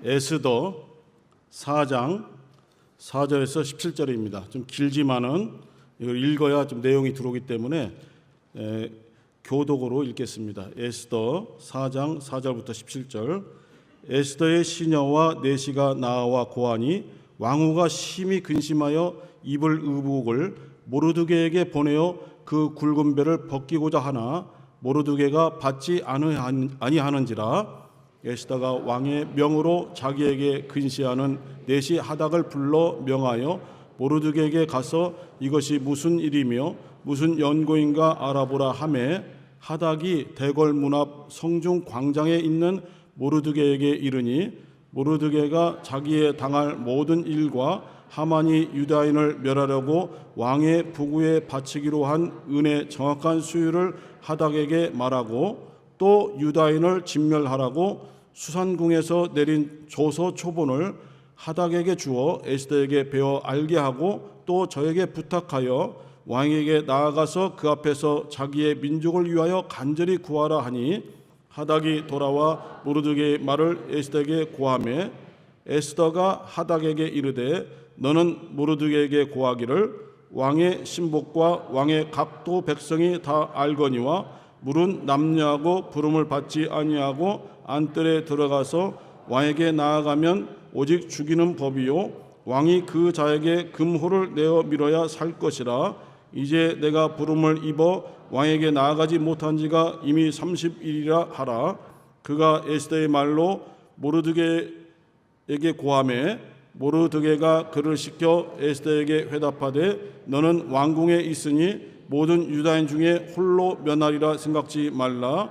에스더 4장 4절에서 17절입니다. 좀 길지만은 이걸 읽어야 좀 내용이 들어오기 때문에 교독으로 읽겠습니다. 에스더 4장 4절부터 17절. 에스더의 시녀와 내시가 나아와 고하니 왕후가 심히 근심하여 입을 의복을 모르드게에게 보내어 그 굵은 배를 벗기고자 하나 모르드게가 받지 아니하는지라. 에스더가 왕의 명으로 자기에게 근시하는 내시 하닥을 불러 명하여 모르드게에게 가서 이것이 무슨 일이며 무슨 연고인가 알아보라 하매 하닥이 대궐 문 앞 성중 광장에 있는 모르드게에게 이르니 모르드게가 자기의 당할 모든 일과 하만이 유다인을 멸하려고 왕의 부구에 바치기로 한 은의 정확한 수율을 하닥에게 말하고 또 유다인을 진멸하라고 수산궁에서 내린 조서 초본을 하닥에게 주어 에스더에게 배워 알게 하고 또 저에게 부탁하여 왕에게 나아가서 그 앞에서 자기의 민족을 위하여 간절히 구하라 하니 하닥이 돌아와 모르드게의 말을 에스더에게 고하매 에스더가 하닥에게 이르되 너는 모르드게에게 고하기를 왕의 신복과 왕의 각도 백성이 다 알거니와 물은 남녀하고 부름을 받지 아니하고 안뜰에 들어가서 왕에게 나아가면 오직 죽이는 법이요 왕이 그 자에게 금호를 내어 밀어야 살 것이라. 이제 내가 부름을 입어 왕에게 나아가지 못한 지가 이미 30일이라 하라. 그가 에스더의 말로 모르드게에게 고하매 모르드게가 그를 시켜 에스더에게 회답하되 너는 왕궁에 있으니 모든 유다인 중에 홀로 면하리라 생각지 말라.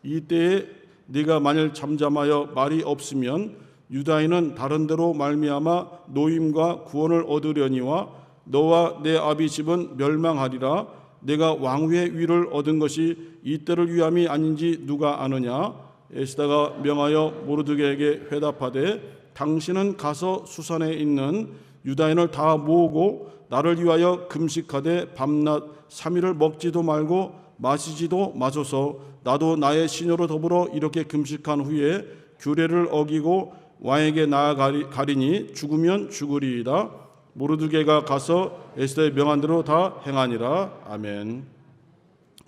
이때에 네가 만일 잠잠하여 말이 없으면 유다인은 다른 데로 말미암아 노임과 구원을 얻으려니와 너와 내 아비 집은 멸망하리라. 내가 왕위의 위를 얻은 것이 이때를 위함이 아닌지 누가 아느냐. 에스더가 명하여 모르드게에게 회답하되 당신은 가서 수산에 있는 유다인을 다 모으고 나를 위하여 금식하되 밤낮 3일을 먹지도 말고 마시지도 마소서. 나도 나의 시녀로 더불어 이렇게 금식한 후에 규례를 어기고 왕에게 나아가리니 죽으면 죽으리이다. 모르드게가 가서 에스더의 명한 대로 다 행하니라. 아멘.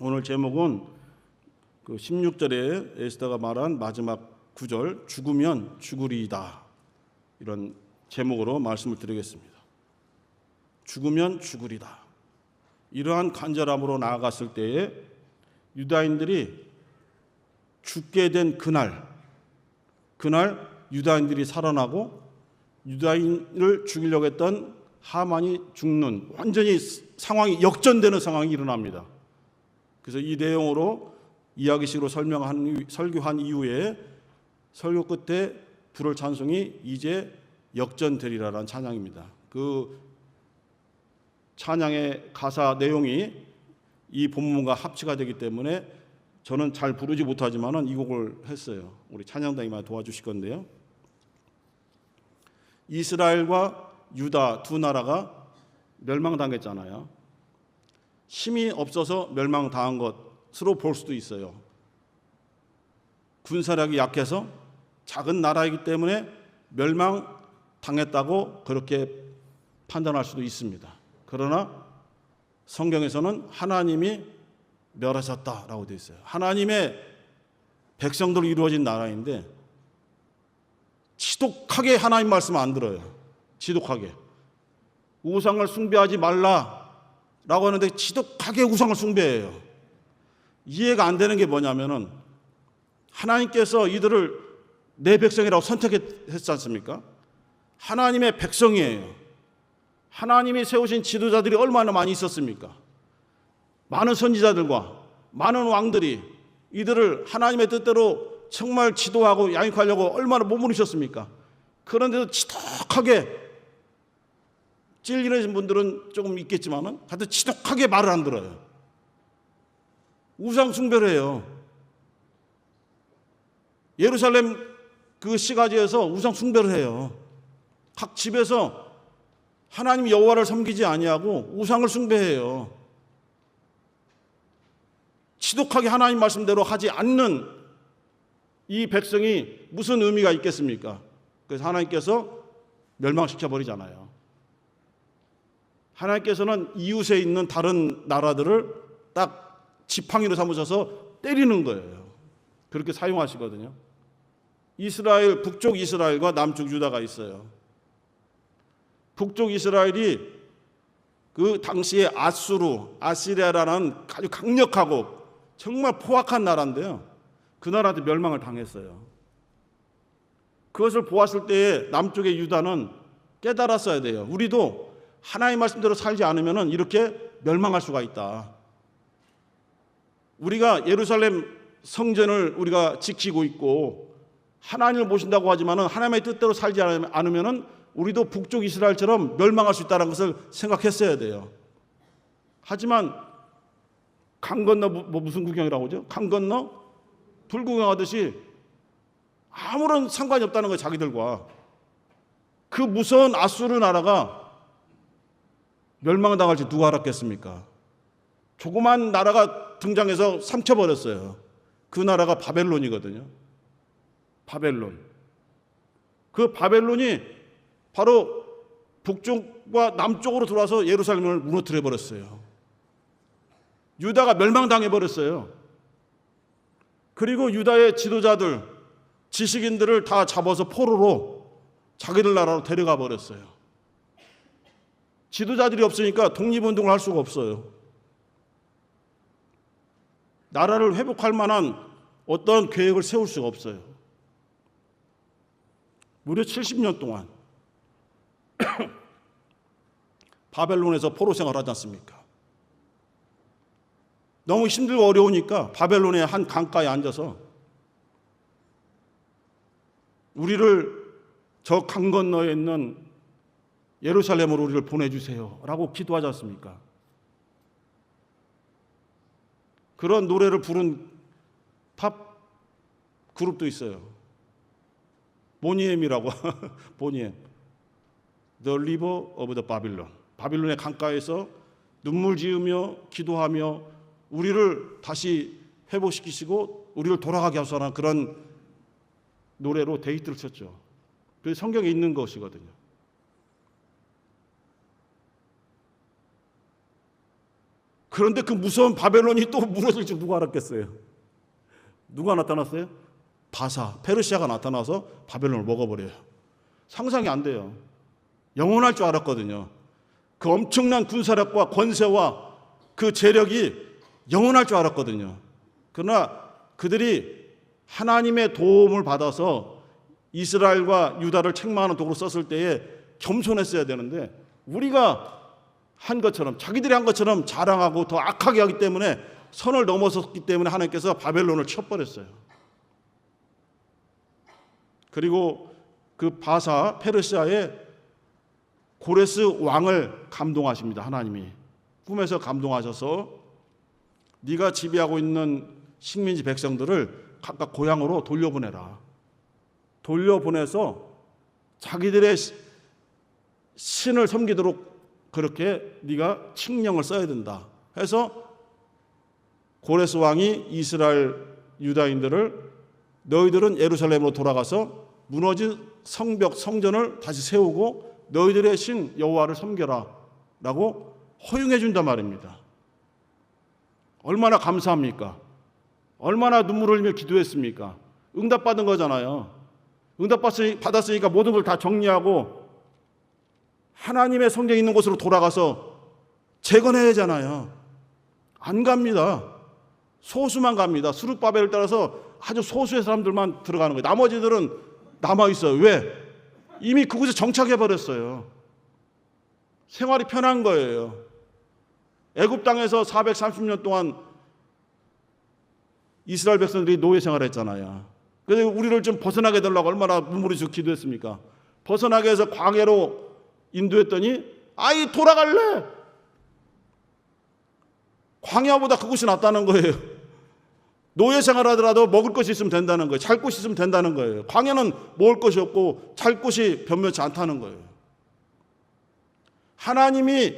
오늘 제목은 그 16절에 에스더가 말한 마지막 구절 죽으면 죽으리이다, 이런 제목으로 말씀을 드리겠습니다. 죽으면 죽으리다. 이러한 간절함으로 나아갔을 때에 유다인들이 죽게 된 그날 유다인들이 살아나고 유다인을 죽이려고 했던 하만이 죽는, 완전히 상황이 역전되는 상황이 일어납니다. 그래서 이 내용으로 이야기식으로 설교한 이후에 설교 끝에 부를 찬송이 이제 역전되리라라는 찬양입니다. 그 찬양의 가사 내용이 이 본문과 합치가 되기 때문에 저는 잘 부르지 못하지만은 이 곡을 했어요. 우리 찬양단이 많이 도와주실 건데요. 이스라엘과 유다 두 나라가 멸망당했잖아요. 힘이 없어서 멸망당한 것으로 볼 수도 있어요. 군사력이 약해서 작은 나라이기 때문에 멸망당했다고 그렇게 판단할 수도 있습니다. 그러나 성경에서는 하나님이 멸하셨다라고 되어 있어요. 하나님의 백성들로 이루어진 나라인데 지독하게 하나님 말씀 안 들어요. 지독하게. 우상을 숭배하지 말라라고 하는데 지독하게 우상을 숭배해요. 이해가 안 되는 게 뭐냐면은 하나님께서 이들을 내 백성이라고 선택했지 않습니까? 하나님의 백성이에요. 하나님이 세우신 지도자들이 얼마나 많이 있었습니까? 많은 선지자들과 많은 왕들이 이들을 하나님의 뜻대로 정말 지도하고 양육하려고 얼마나 몸부리셨습니까? 그런데도 지독하게, 찔리는 분들은 조금 있겠지만은 하여튼 지독하게 말을 안 들어요. 우상 숭배를 해요. 예루살렘 그 시가지에서 우상 숭배를 해요. 각 집에서 하나님 여호와를 섬기지 아니하고 우상을 숭배해요. 지독하게 하나님 말씀대로 하지 않는 이 백성이 무슨 의미가 있겠습니까? 그래서 하나님께서 멸망시켜 버리잖아요. 하나님께서는 이웃에 있는 다른 나라들을 딱 지팡이로 삼으셔서 때리는 거예요. 그렇게 사용하시거든요. 이스라엘, 북쪽 이스라엘과 남쪽 유다가 있어요. 북쪽 이스라엘이 그 당시에 아시리아라는 아주 강력하고 정말 포악한 나라인데요. 그 나라한테 멸망을 당했어요. 그것을 보았을 때에 남쪽의 유다는 깨달았어야 돼요. 우리도 하나님의 말씀대로 살지 않으면 이렇게 멸망할 수가 있다. 우리가 예루살렘 성전을 우리가 지키고 있고 하나님을 모신다고 하지만 하나님의 뜻대로 살지 않으면 우리도 북쪽 이스라엘처럼 멸망할 수 있다는 것을 생각했어야 돼요. 하지만 강 건너 무슨 구경이라고 하죠? 강 건너 불 구경하듯이 아무런 상관이 없다는 거예요. 자기들과. 그 무서운 아수르 나라가 멸망당할지 누가 알았겠습니까? 조그만 나라가 등장해서 삼켜버렸어요. 그 나라가 바벨론이거든요. 바벨론. 그 바벨론이 바로 북쪽과 남쪽으로 들어와서 예루살렘을 무너뜨려 버렸어요. 유다가 멸망당해 버렸어요. 그리고 유다의 지도자들, 지식인들을 다 잡아서 포로로 자기들 나라로 데려가 버렸어요. 지도자들이 없으니까 독립운동을 할 수가 없어요. 나라를 회복할 만한 어떤 계획을 세울 수가 없어요. 무려 70년 동안 바벨론에서 포로 생활을 하지 않습니까? 너무 힘들고 어려우니까 바벨론의 한 강가에 앉아서 우리를 저 강 건너에 있는 예루살렘으로 우리를 보내주세요 라고 기도하지 않습니까? 그런 노래를 부른 팝 그룹도 있어요. 보니엠이라고. 보니엠. The River of the Babylon. 바빌론의 강가에서 눈물 지으며 기도하며 우리를 다시 회복시키시고 우리를 돌아가게 하소서 그런 노래로 데이트를 쳤죠. 그게 성경에 있는 것이거든요. 그런데 그 무서운 바벨론이 또 무너질 줄 누가 알았겠어요? 누가 나타났어요? 페르시아가 나타나서 바벨론을 먹어버려요. 상상이 안 돼요. 영원할 줄 알았거든요. 그 엄청난 군사력과 권세와 그 재력이 영원할 줄 알았거든요. 그러나 그들이 하나님의 도움을 받아서 이스라엘과 유다를 책망하는 도구로 썼을 때에 겸손했어야 되는데 우리가 한 것처럼 자기들이 한 것처럼 자랑하고 더 악하게 하기 때문에 선을 넘어섰기 때문에 하나님께서 바벨론을 쳐버렸어요. 그리고 그 페르시아의 고레스 왕을 감동하십니다. 하나님이 꿈에서 감동하셔서 네가 지배하고 있는 식민지 백성들을 각각 고향으로 돌려보내라. 돌려보내서 자기들의 신을 섬기도록 그렇게 네가 칙령을 써야 된다 해서 고레스 왕이 이스라엘 유다인들을 너희들은 예루살렘으로 돌아가서 무너진 성전을 다시 세우고 너희들의 신 여호와를 섬겨라 라고 허용해 준단 말입니다. 얼마나 감사합니까? 얼마나 눈물을 흘리며 기도했습니까? 응답받은 거잖아요. 응답받았으니까 모든 걸 다 정리하고 하나님의 성경에 있는 곳으로 돌아가서 재건해야 하잖아요. 안 갑니다. 소수만 갑니다. 스룹바벨을 따라서 아주 소수의 사람들만 들어가는 거예요. 나머지들은 남아있어요. 왜? 이미 그곳에 정착해버렸어요. 생활이 편한 거예요. 애굽 땅에서 430년 동안 이스라엘 백성들이 노예 생활을 했잖아요. 그래서 우리를 좀 벗어나게 해달라고 얼마나 눈물이 쭉 기도했습니까? 벗어나게 해서 광야로 인도했더니 아이 돌아갈래. 광야보다 그곳이 낫다는 거예요. 노예 생활하더라도 먹을 것이 있으면 된다는 거예요. 잘 곳이 있으면 된다는 거예요. 광야는 먹을 것이 없고 잘 곳이 변변치 않다는 거예요. 하나님이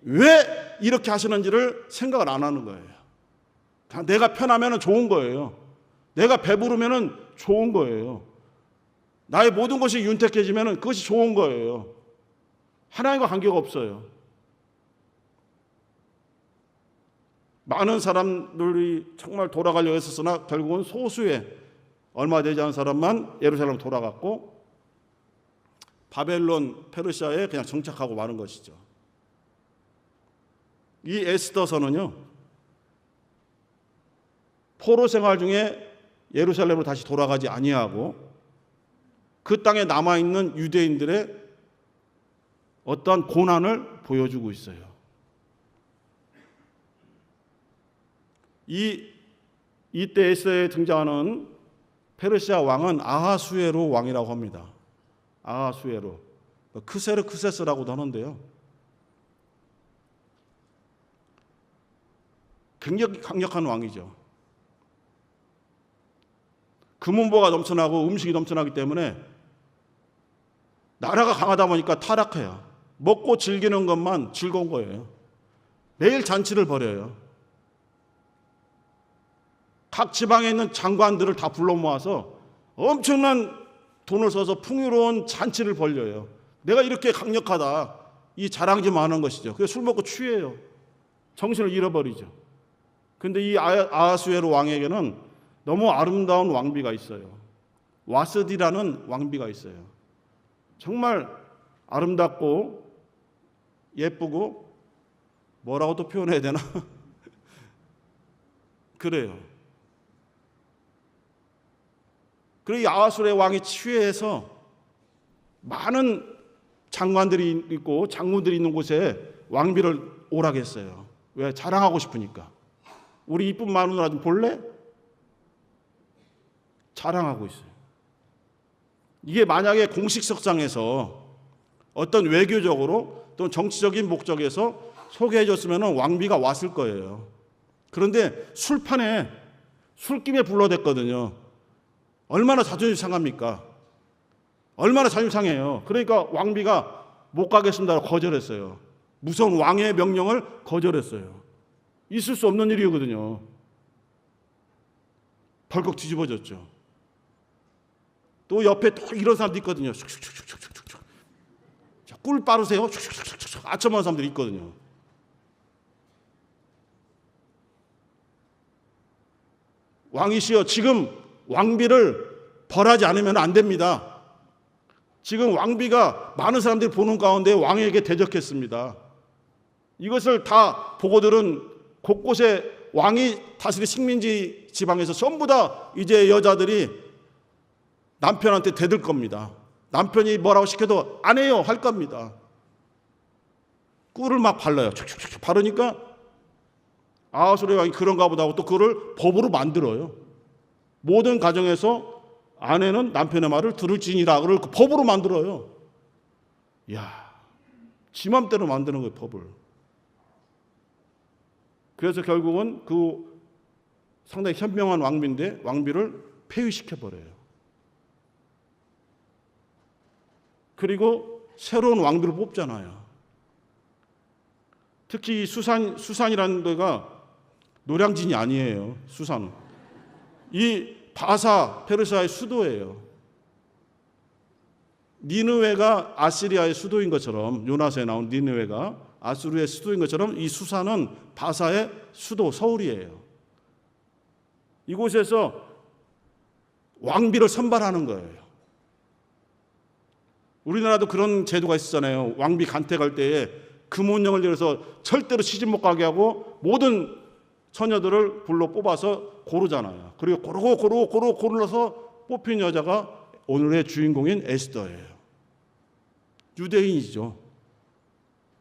왜 이렇게 하시는지를 생각을 안 하는 거예요. 내가 편하면 좋은 거예요. 내가 배부르면 좋은 거예요. 나의 모든 것이 윤택해지면 그것이 좋은 거예요. 하나님과 관계가 없어요. 많은 사람들이 정말 돌아가려고 했었으나 결국은 소수의 얼마 되지 않은 사람만 예루살렘 돌아갔고 바벨론, 페르시아에 그냥 정착하고 마는 것이죠. 이 에스더서는요, 포로 생활 중에 예루살렘으로 다시 돌아가지 아니하고 그 땅에 남아있는 유대인들의 어떠한 고난을 보여주고 있어요. 이때 에스더에 등장하는 페르시아 왕은 아하수에로 왕이라고 합니다. 아하수에로, 크세르크세스라고도 하는데요. 굉장히 강력한 왕이죠. 금은보가 넘쳐나고 음식이 넘쳐나기 때문에 나라가 강하다 보니까 타락해요. 먹고 즐기는 것만 즐거운 거예요. 매일 잔치를 벌여요. 각 지방에 있는 장관들을 다 불러 모아서 엄청난 돈을 써서 풍요로운 잔치를 벌려요. 내가 이렇게 강력하다, 이 자랑 좀 하는 것이죠. 그래서 술 먹고 취해요. 정신을 잃어버리죠. 근데 이 아하수에로 왕에게는 너무 아름다운 왕비가 있어요. 와스디라는 왕비가 있어요. 정말 아름답고 예쁘고 뭐라고 또 표현해야 되나? 그래요. 그리고 이 아하수에로 왕이 취해서 많은 장관들이 있고 장군들이 있는 곳에 왕비를 오라겠어요. 왜? 자랑하고 싶으니까. 우리 이쁜 마누라 좀 볼래? 자랑하고 있어요. 이게 만약에 공식석상에서 어떤 외교적으로 또는 정치적인 목적에서 소개해줬으면 왕비가 왔을 거예요. 그런데 술판에 술김에 불러댔거든요. 얼마나 자존심 상합니까? 얼마나 자존심 상해요. 그러니까 왕비가 못 가겠습니다라고 거절했어요. 무서운 왕의 명령을 거절했어요. 있을 수 없는 일이거든요. 벌컥 뒤집어졌죠. 또 옆에 또 이런 사람도 있거든요. 꿀 빠르세요. 아첨하는 사람들이 있거든요. 왕이시여, 지금 왕비를 벌하지 않으면 안 됩니다. 지금 왕비가 많은 사람들이 보는 가운데 왕에게 대적했습니다. 이것을 다 보고들은 곳곳에 왕이 다스린 식민지 지방에서 전부 다 이제 여자들이 남편한테 대들 겁니다. 남편이 뭐라고 시켜도 안 해요 할 겁니다. 꿀을 막 발라요. 촉촉촉 바르니까 아하수에로 왕이 그런가 보다 하고 또 그거를 법으로 만들어요. 모든 가정에서 아내는 남편의 말을 들을지니라 그걸 법으로 만들어요. 이야, 지 맘대로 만드는 거예요, 법을. 그래서 결국은 그 상당히 현명한 왕비인데 왕비를 폐위시켜버려요. 그리고 새로운 왕비를 뽑잖아요. 특히 수산이라는 데가 노량진이 아니에요. 수산은. 이 바사 페르시아의 수도예요. 니느웨가 아시리아의 수도인 것처럼, 요나서에 나온 니느웨가 아수르의 수도인 것처럼 이 수산은 바사의 수도, 서울이에요. 이곳에서 왕비를 선발하는 거예요. 우리나라도 그런 제도가 있었잖아요. 왕비 간택할 때에 금혼령을 내려서 절대로 시집 못 가게 하고 모든 처녀들을 불러 뽑아서 고르잖아요. 그리고 고르고 고르러서 뽑힌 여자가 오늘의 주인공인 에스더예요. 유대인이죠.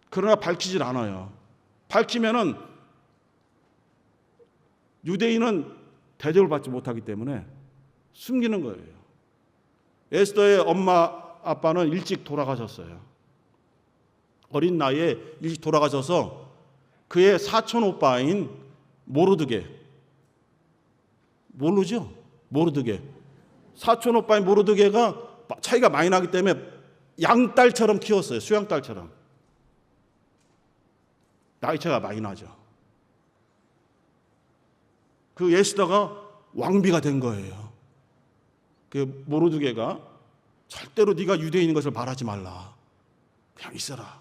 그러나 밝히질 않아요. 밝히면은 유대인은 대접을 받지 못하기 때문에 숨기는 거예요. 에스더의 엄마 아빠는 일찍 돌아가셨어요. 어린 나이에 일찍 돌아가셔서 그의 사촌 오빠인 모르드게, 모르죠? 모르드게. 사촌 오빠인 모르드게가 차이가 많이 나기 때문에 양딸처럼 키웠어요. 수양딸처럼. 나이 차이가 많이 나죠. 그 에스더가 왕비가 된 거예요. 그 모르드게가 절대로 네가 유대인인 것을 말하지 말라. 그냥 있어라.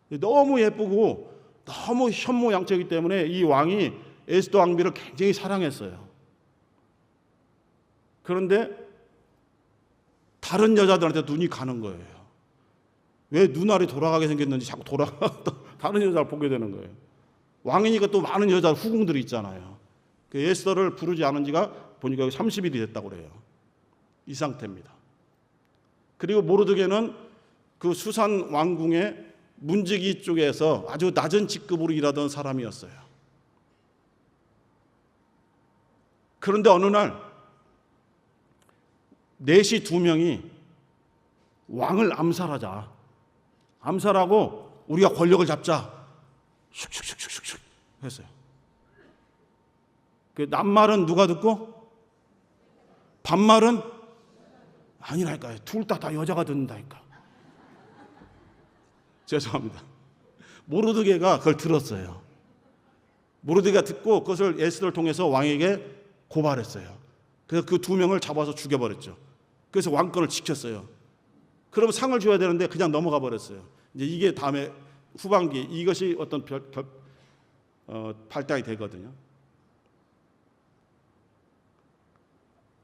너무 예쁘고 너무 현모양처이기 때문에 이 왕이 에스더 왕비를 굉장히 사랑했어요. 그런데 다른 여자들한테 눈이 가는 거예요. 왜 눈알이 돌아가게 생겼는지 자꾸 다른 여자를 보게 되는 거예요. 왕이니까 또 많은 여자 후궁들이 있잖아요. 그 에스더를 부르지 않은 지가 보니까 30일이 됐다고 그래요. 이 상태입니다. 그리고 모르드게는 그 수산 왕궁의 문지기 쪽에서 아주 낮은 직급으로 일하던 사람이었어요. 그런데 어느 날 넷이 두 명이 왕을 암살하고 우리가 권력을 잡자 슉슉슉슉슉 했어요. 그 남말은 누가 듣고 반말은 아니라니까요. 둘 다 여자가 듣는다니까. 죄송합니다. 모르드게가 그걸 들었어요. 모르드게가 듣고 그것을 에스더를 통해서 왕에게 고발했어요. 그래서 그 두 명을 잡아서 죽여버렸죠. 그래서 왕권을 지켰어요. 그럼 상을 줘야 되는데 그냥 넘어가 버렸어요. 이제 이게 다음에 후반기 이것이 어떤 발달이 되거든요.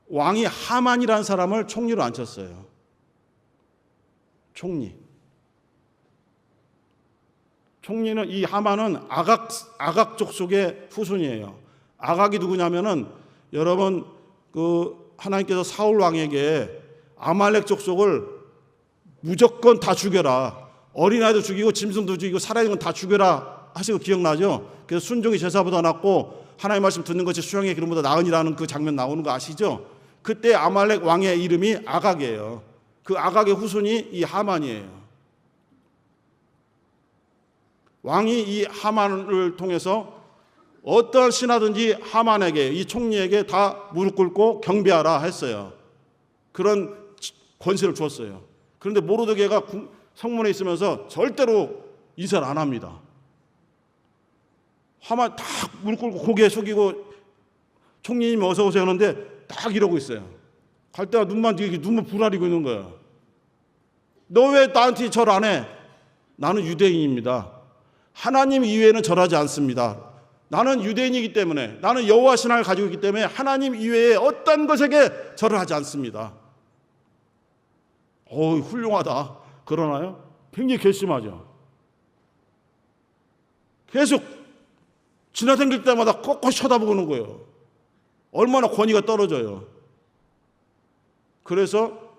왕이 하만이라는 사람을 총리로 앉혔어요. 총리는 이 하만은 아각 족속의 후손이에요. 아각이 누구냐면은 여러분 그 하나님께서 사울 왕에게 아말렉 족속을 무조건 다 죽여라. 어린아이도 죽이고 짐승도 죽이고 살아있는 건 다 죽여라 하시고 기억나죠? 그래서 순종이 제사보다 낫고 하나님의 말씀 듣는 것이 수양의 기름보다 나으니라는 그 장면 나오는 거 아시죠? 그때 아말렉 왕의 이름이 아각이에요. 그 아각의 후손이 이 하만이에요. 왕이 이 하만을 통해서 어떠한 신하든지 하만에게 이 총리에게 다 무릎 꿇고 경배하라 했어요. 그런 권세를 주었어요. 그런데 모르드게가 성문에 있으면서 절대로 인사를 안 합니다. 하만 딱 무릎 꿇고 고개 숙이고 총리님 어서 오세요 하는데 딱 이러고 있어요. 갈 때가 눈만 부라리고 있는 거예요. 너 왜 나한테 절 안 해? 나는 유대인입니다. 하나님 이외에는 절하지 않습니다. 나는 유대인이기 때문에, 나는 여호와 신앙을 가지고 있기 때문에 하나님 이외에 어떤 것에게 절을 하지 않습니다. 훌륭하다. 그러나요? 굉장히 괘씸하죠. 계속 지나다닐 때마다 꼿꼿이 쳐다보는 거예요. 얼마나 권위가 떨어져요. 그래서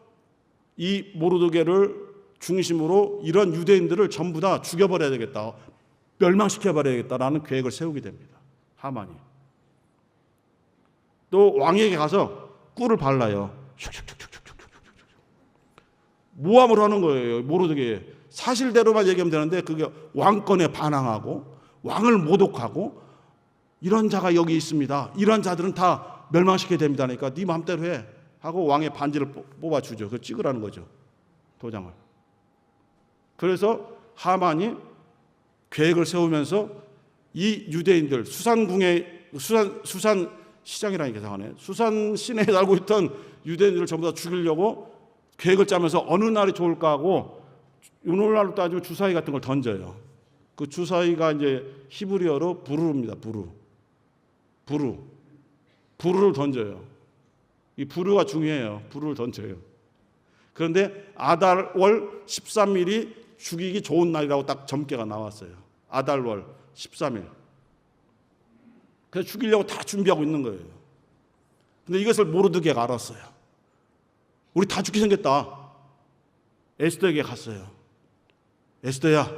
이 모르드게를 중심으로 이런 유대인들을 전부 다 죽여버려야 되겠다. 멸망시켜버려야겠다라는 계획을 세우게 됩니다. 하만이. 또 왕에게 가서 꿀을 발라요. 모함을 하는 거예요. 모르드게. 사실대로만 얘기하면 되는데 그게 왕권에 반항하고 왕을 모독하고 이런 자가 여기 있습니다. 이런 자들은 다 멸망시켜야 됩니다. 그러니까 네 마음대로 해 하고 왕의 반지를 뽑아주죠. 그걸 찍으라는 거죠. 도장을. 그래서 하만이 계획을 세우면서 이 유대인들 수산 시장이라니까 이상하네. 수산 시내에 살고 있던 유대인들을 전부 다 죽이려고 계획을 짜면서 어느 날이 좋을까 하고 오늘날로 따지고 주사위 같은 걸 던져요. 그 주사위가 이제 히브리어로 부르입니다. 부르를 던져요. 이 부르가 중요해요. 부르를 던져요. 그런데 아달월 13일이 죽이기 좋은 날이라고 딱 점괘가 나왔어요. 아달월 13일. 그래서 죽이려고 다 준비하고 있는 거예요. 근데 이것을 모르드게가 알았어요. 우리 다 죽게 생겼다. 에스더에게 갔어요. 에스더야,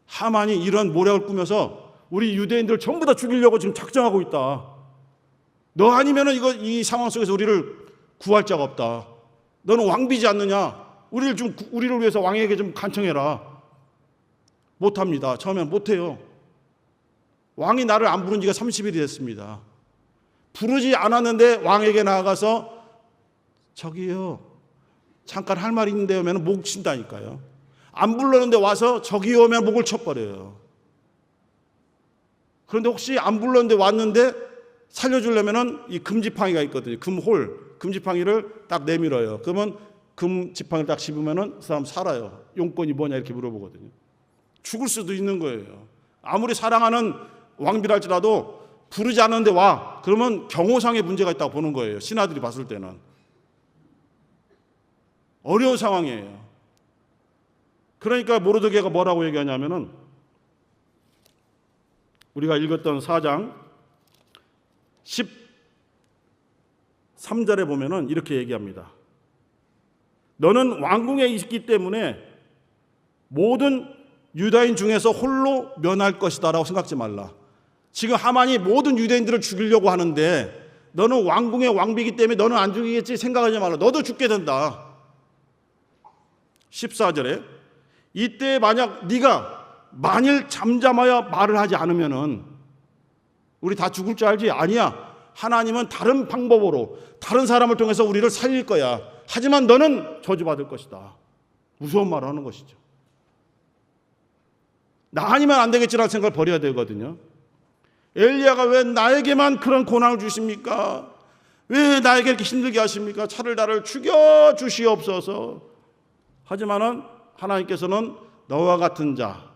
하만이 이런 모략을 꾸며서 우리 유대인들 전부 다 죽이려고 지금 작정하고 있다. 너 아니면은 이 상황 속에서 우리를 구할 자가 없다. 너는 왕비지 않느냐? 우리를 위해서 왕에게 좀 간청해라. 못합니다. 처음엔 못해요. 왕이 나를 안 부른 지가 30일이 됐습니다. 부르지 않았는데 왕에게 나아가서 저기요, 잠깐 할 말이 있는데 오면 목 친다니까요. 안 불렀는데 와서 저기 오면 목을 쳐버려요. 그런데 혹시 안 불렀는데 왔는데 살려주려면은 이 금지팡이가 있거든요. 금지팡이를 딱 내밀어요. 그러면 금 지팡이를 딱 씹으면은 그 사람 살아요. 용건이 뭐냐 이렇게 물어보거든요. 죽을 수도 있는 거예요. 아무리 사랑하는 왕비랄지라도 부르지 않는데 와. 그러면 경호상의 문제가 있다고 보는 거예요. 신하들이 봤을 때는. 어려운 상황이에요. 그러니까 모르드게가 뭐라고 얘기하냐면은 우리가 읽었던 4장 13절에 보면은 이렇게 얘기합니다. 너는 왕궁에 있기 때문에 모든 유다인 중에서 홀로 면할 것이다 라고 생각지 말라. 지금 하만이 모든 유대인들을 죽이려고 하는데 너는 왕궁의 왕비이기 때문에 너는 안 죽이겠지 생각하지 말라. 너도 죽게 된다. 14절에 이때 만약 네가 만일 잠잠하여 말을 하지 않으면은 우리 다 죽을 줄 알지? 아니야. 하나님은 다른 방법으로 다른 사람을 통해서 우리를 살릴 거야. 하지만 너는 저주받을 것이다. 무서운 말을 하는 것이죠. 나 아니면 안 되겠지라는 생각을 버려야 되거든요. 엘리야가 왜 나에게만 그런 고난을 주십니까? 왜 나에게 이렇게 힘들게 하십니까? 차라리 나를 죽여 주시옵소서. 하지만은 하나님께서는 너와 같은 자,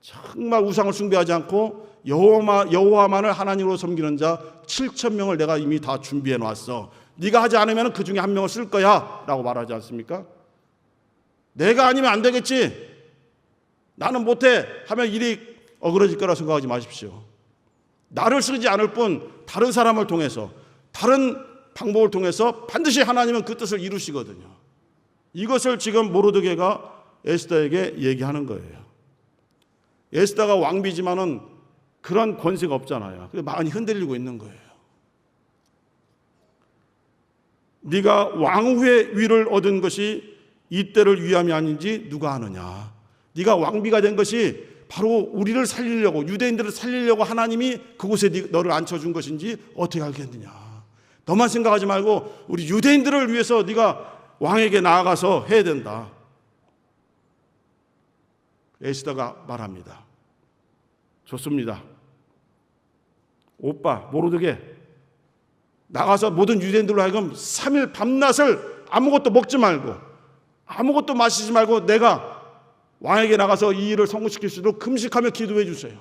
정말 우상을 숭배하지 않고 여호와만을 하나님으로 섬기는 자 7,000명을 내가 이미 다 준비해 놨어. 네가 하지 않으면 그 중에 한 명을 쓸 거야 라고 말하지 않습니까? 내가 아니면 안 되겠지, 나는 못해 하면 일이 어그러질 거라 생각하지 마십시오. 나를 쓰지 않을 뿐 다른 사람을 통해서 다른 방법을 통해서 반드시 하나님은 그 뜻을 이루시거든요. 이것을 지금 모르드게가 에스더에게 얘기하는 거예요. 에스더가 왕비지만은 그런 권세가 없잖아요. 그래서 많이 흔들리고 있는 거예요. 네가 왕후의 위를 얻은 것이 이때를 위함이 아닌지 누가 아느냐. 네가 왕비가 된 것이 바로 우리를 살리려고, 유대인들을 살리려고 하나님이 그곳에 너를 앉혀준 것인지 어떻게 알겠느냐. 너만 생각하지 말고 우리 유대인들을 위해서 네가 왕에게 나아가서 해야 된다. 에스더가 말합니다. 좋습니다. 오빠 모르드게, 나가서 모든 유대인들로 하여금 3일 밤낮을 아무것도 먹지 말고 아무것도 마시지 말고 내가 왕에게 나가서 이 일을 성공시킬 수 있도록 금식하며 기도해 주세요.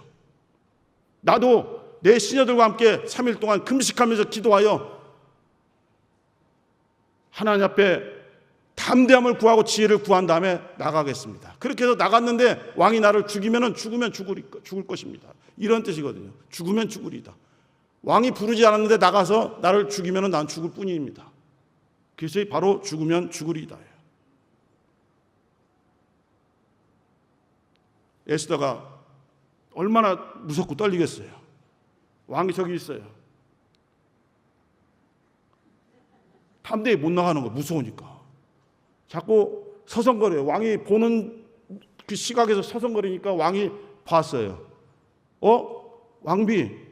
나도 내 시녀들과 함께 3일 동안 금식하면서 기도하여 하나님 앞에 담대함을 구하고 지혜를 구한 다음에 나가겠습니다. 그렇게 해서 나갔는데 왕이 나를 죽이면 죽으면 죽을 것입니다. 이런 뜻이거든요. 죽으면 죽으리다. 왕이 부르지 않았는데 나가서 나를 죽이면 난 죽을 뿐입니다. 그래서 바로 죽으면 죽으리다. 에스더가 얼마나 무섭고 떨리겠어요. 왕이 저기 있어요. 담대히 못 나가는 거, 무서우니까. 자꾸 서성거려요. 왕이 보는 그 시각에서 서성거리니까 왕이 봤어요. 왕비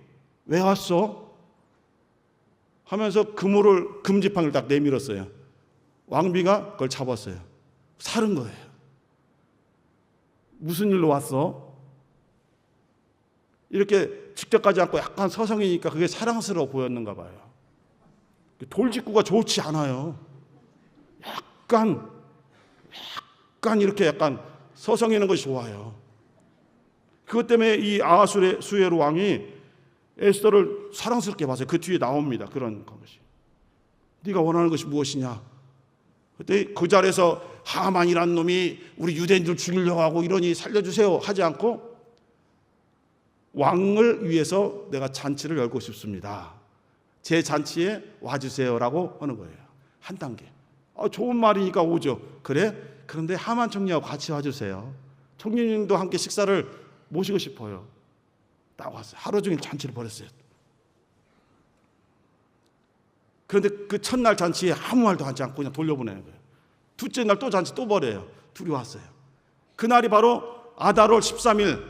왜 왔어? 하면서 금지팡이를 딱 내밀었어요. 왕비가 그걸 잡았어요. 살은 거예요. 무슨 일로 왔어? 이렇게 직접 가지 않고 약간 서성이니까 그게 사랑스러워 보였는가 봐요. 돌직구가 좋지 않아요. 약간 이렇게 약간 서성이는 것이 좋아요. 그것 때문에 이 아하수에로 왕이 에스더를 사랑스럽게 봤어요. 그 뒤에 나옵니다. 그런 것이. 네가 원하는 것이 무엇이냐? 그때 그 자리에서 하만이란 놈이 우리 유대인들 죽이려고 하고 이러니 살려주세요 하지 않고 왕을 위해서 내가 잔치를 열고 싶습니다. 제 잔치에 와주세요라고 하는 거예요. 한 단계. 좋은 말이니까 오죠. 그래? 그런데 하만 총리하고 같이 와주세요. 총리님도 함께 식사를 모시고 싶어요. 딱 왔어요. 하루 종일 잔치를 벌였어요. 그런데 그 첫날 잔치에 아무 말도 하지 않고 그냥 돌려보내는 거예요. 둘째 날 또 잔치 또 벌여요. 둘이 왔어요. 그날이 바로 아달월 13일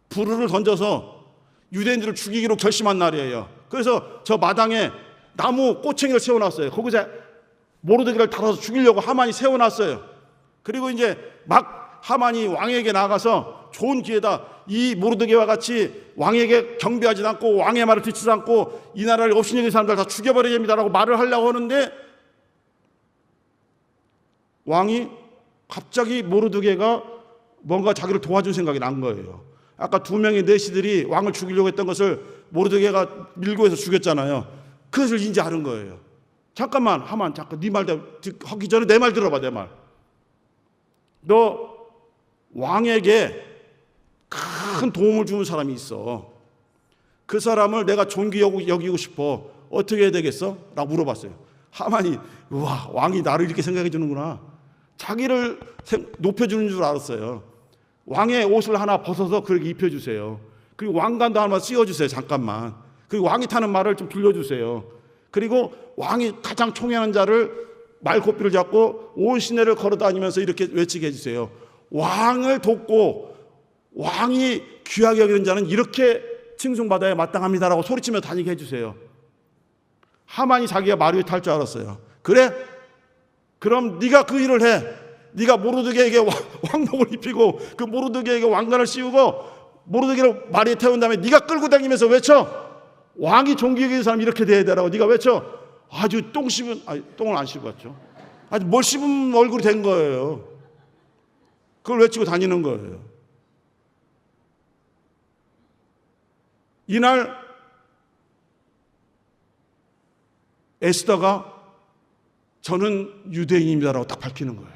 불을 던져서 유대인들을 죽이기로 결심한 날이에요. 그래서 저 마당에 나무 꼬챙이를 세워놨어요. 거기서 모르드게를 달아서 죽이려고 하만이 세워놨어요. 그리고 이제 막 하만이 왕에게 나가서 좋은 기회다. 이 모르드게와 같이 왕에게 경배하지 않고 왕의 말을 듣지 않고 이 나라를 업신여긴 사람들 다 죽여버려야 됩니다라고 말을 하려고 하는데 왕이 갑자기 모르드게가 뭔가 자기를 도와준 생각이 난 거예요. 아까 두 명의 내시들이 왕을 죽이려고 했던 것을 모르드게가 밀고 해서 죽였잖아요. 그것을 이제 아는 거예요. 잠깐만, 하만, 잠깐 네 말 하기 전에 내 말 들어봐. 내 말. 너 왕에게 큰 도움을 주는 사람이 있어. 그 사람을 내가 존귀 여기고 싶어. 어떻게 해야 되겠어? 라고 물어봤어요. 하만이, 우와, 왕이 나를 이렇게 생각해 주는구나. 자기를 높여주는 줄 알았어요. 왕의 옷을 하나 벗어서 그렇게 입혀주세요. 그리고 왕관도 하나 씌워주세요. 잠깐만. 그리고 왕이 타는 말을 좀 빌려주세요. 그리고 왕이 가장 총애하는 자를 말코피를 잡고 온 시내를 걸어다니면서 이렇게 외치게 해주세요. 왕을 돕고 왕이 귀하게 여기는 자는 이렇게 칭송받아야 마땅합니다라고 소리치며 다니게 해주세요. 하만이 자기가 말 위에 탈 줄 알았어요. 그래? 그럼 네가 그 일을 해. 네가 모르드게에게 왕복을 입히고 그 모르드게에게 왕관을 씌우고 모르드게를 말 위에 태운 다음에 네가 끌고 다니면서 외쳐. 왕이 존귀 여기는 사람 이렇게 돼야 되라고 네가 외쳐. 아주 똥을 안 씹고 왔죠. 아주 뭘 씹은 얼굴이 된 거예요. 그걸 외치고 다니는 거예요. 이날 에스더가 저는 유대인입니다라고 딱 밝히는 거예요.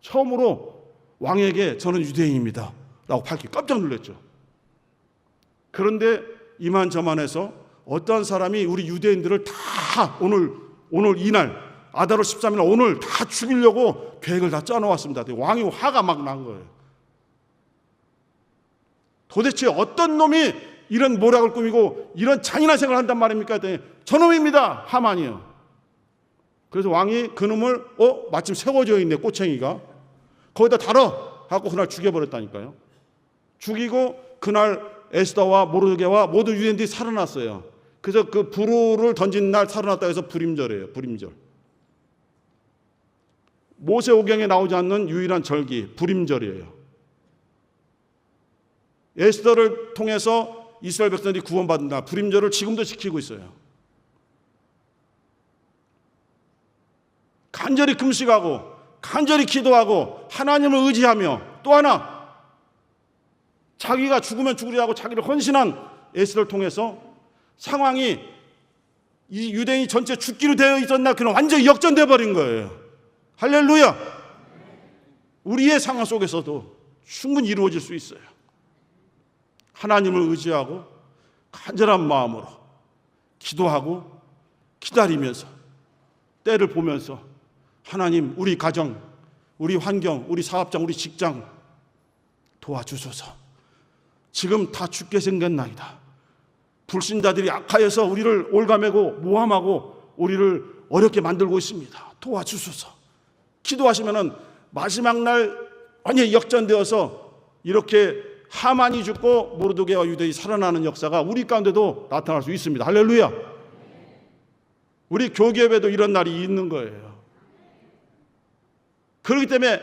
처음으로 왕에게 저는 유대인입니다 라고 밝히고 깜짝 놀랐죠. 그런데 이만저만해서 어떤 사람이 우리 유대인들을 다 오늘 이날 아다롤 13일 오늘 다 죽이려고 계획을 다 짜놓았습니다. 왕이 화가 막 난 거예요. 도대체 어떤 놈이 이런 모략을 꾸미고 이런 잔인한 생각을 한단 말입니까? 했더니 저놈입니다. 하만이요. 그래서 왕이 그놈을 마침 세워져 있네 꼬챙이가 거기다 달아 하고 그날 죽여버렸다니까요. 죽이고 그날 에스더와 모르드게와 모든 유대인들이 살아났어요. 그래서 그 불을 던진 날 살아났다 해서 불임절이에요. 불임절. 모세오경에 나오지 않는 유일한 절기 불임절이에요. 에스더를 통해서 이스라엘 백성들이 구원받는다. 불임절을 지금도 지키고 있어요. 간절히 금식하고 간절히 기도하고 하나님을 의지하며 또 하나 자기가 죽으면 죽으리라고 자기를 헌신한 에스더를 통해서 상황이 이 유대인이 전체 죽기로 되어 있었나 그는 완전히 역전되어 버린 거예요. 할렐루야. 우리의 상황 속에서도 충분히 이루어질 수 있어요. 하나님을 의지하고 간절한 마음으로 기도하고 기다리면서 때를 보면서 하나님 우리 가정, 우리 환경, 우리 사업장, 우리 직장 도와주소서. 지금 다 죽게 생겼나이다. 불신자들이 악하여서 우리를 올가매고 모함하고 우리를 어렵게 만들고 있습니다. 도와주소서. 기도하시면은 마지막 날 완전히 역전되어서 이렇게 하만이 죽고 모르드게와 유대인이 살아나는 역사가 우리 가운데도 나타날 수 있습니다. 할렐루야. 우리 교계에도 이런 날이 있는 거예요. 그렇기 때문에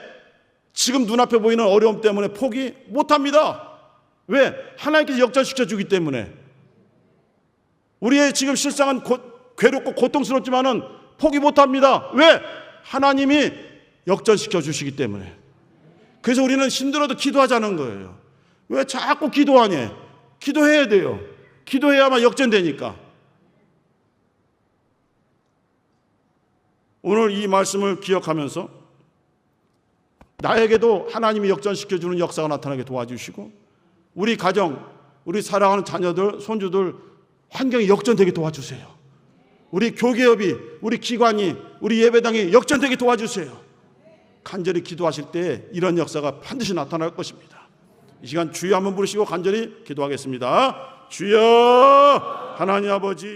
지금 눈앞에 보이는 어려움 때문에 포기 못합니다. 왜? 하나님께서 역전시켜주기 때문에. 우리의 지금 실상은 괴롭고 고통스럽지만은 포기 못합니다. 왜? 하나님이 역전시켜 주시기 때문에. 그래서 우리는 힘들어도 기도하자는 거예요. 왜 자꾸 기도하냐? 기도해야 돼요. 기도해야만 역전되니까. 오늘 이 말씀을 기억하면서 나에게도 하나님이 역전시켜주는 역사가 나타나게 도와주시고 우리 가정, 우리 사랑하는 자녀들, 손주들 환경이 역전되게 도와주세요. 우리 교계협이, 우리 기관이, 우리 예배당이 역전되게 도와주세요. 간절히 기도하실 때 이런 역사가 반드시 나타날 것입니다. 이 시간 주여 한번 부르시고 간절히 기도하겠습니다. 주여 하나님 아버지